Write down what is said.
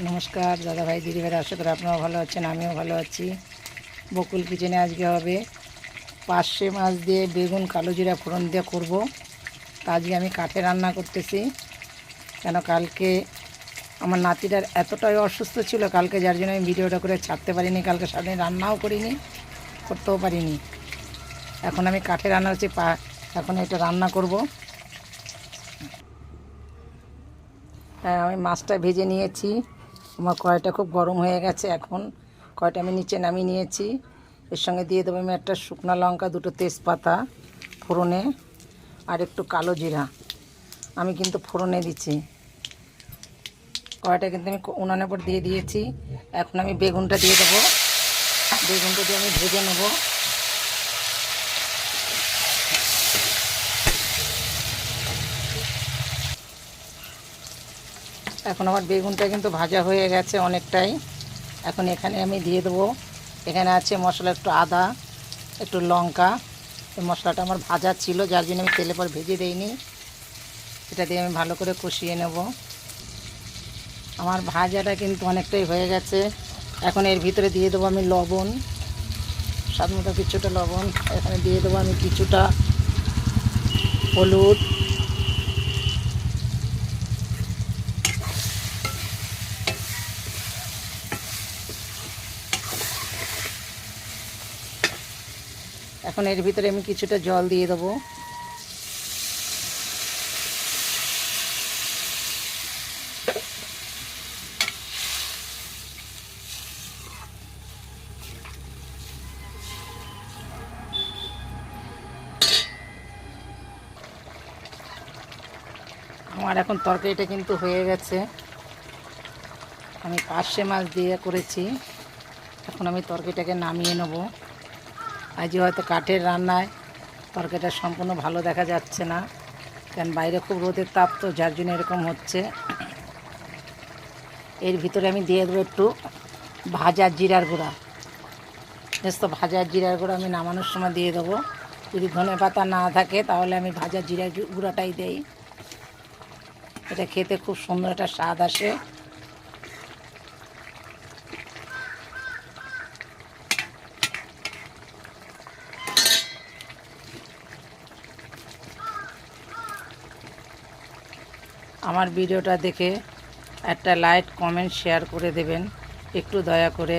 নমস্কার দাদা ভাই দিদি ভাই, আশা করি আপনারা ভালো আছেন, আমিও ভালো আছি। বকুল কিচেনে আজকে হবে পার্শে মাছ দিয়ে বেগুন কালো জিরা ফোড়ন দিয়ে করব। তা আজকে আমি কাঠে রান্না করতেছি, কেন কালকে আমার নাতিটার এতটাই অসুস্থ ছিল কালকে, যার জন্য আমি ভিডিওটা করে ছাড়তে পারিনি। কালকে সারাদিন রান্নাও করিনি, করতেও পারিনি। এখন আমি কাঠে রান্না করছি, এখন এটা রান্না করব। হ্যাঁ, আমি মাছটা ভেজে নিয়েছি। আমার কড়াইটা খুব গরম হয়ে গেছে। এখন কড়াইটা আমি নিচে নামিয়ে নিয়েছি। এর সঙ্গে দিয়ে দেবো আমি একটা শুকনো লঙ্কা, দুটো তেজপাতা ফোড়নে, আর একটু কালো জিরা। আমি কিন্তু ফোড়নে দিচ্ছি। কড়াইটা কিন্তু আমি উনানের পর দিয়ে দিয়েছি। এখন আমি বেগুনটা দিয়ে দেবো। বেগুনটা দিয়ে আমি ভেজে নেব। এখন আমার বেগুনটা কিন্তু ভাজা হয়ে গেছে অনেকটাই। এখন এখানে আমি দিয়ে দেবো, এখানে আছে মশলা, একটু আদা, একটু লঙ্কা। এই মশলাটা আমার ভাজা ছিল, যার জন্য আমি তেলে পর ভেজে দেইনি। এটা দিয়ে আমি ভালো করে কষিয়ে নেব। আমার ভাজাটা কিন্তু অনেকটাই হয়ে গেছে। এখন এর ভিতরে দিয়ে দেবো আমি লবণ, স্বাদ মতো কিছুটা লবণ। এখানে দিয়ে দেবো আমি কিছুটা হলুদ, এখন এর ভিতরে আমি কিছুটা জল দিয়ে দেবো। আমার এখন তরকারিটা কিন্তু হয়ে গেছে। আমি পার্শে মাছ দিয়ে করেছি। এখন আমি তরকারিটাকে নামিয়ে নেব। আজকে হয়তো কাঠের রান্নায় তরকারিটা সম্পূর্ণ ভালো দেখা যাচ্ছে না, কারণ বাইরে খুব রোদের তাপ, তো যার জন্য এরকম হচ্ছে। এর ভিতরে আমি দিয়ে দেবো একটু ভাজা জিরার গুঁড়া। বেশ, তো ভাজা জিরার গুঁড়া আমি নামানোর সময় দিয়ে দেবো। যদি ধনে পাতা না থাকে তাহলে আমি ভাজা জিরার গুঁড়াটাই দেই। এটা খেতে খুব সুন্দর একটা স্বাদ আসে। আমার ভিডিওটা দেখে একটা লাইক, কমেন্ট, শেয়ার করে দেবেন একটু দয়া করে।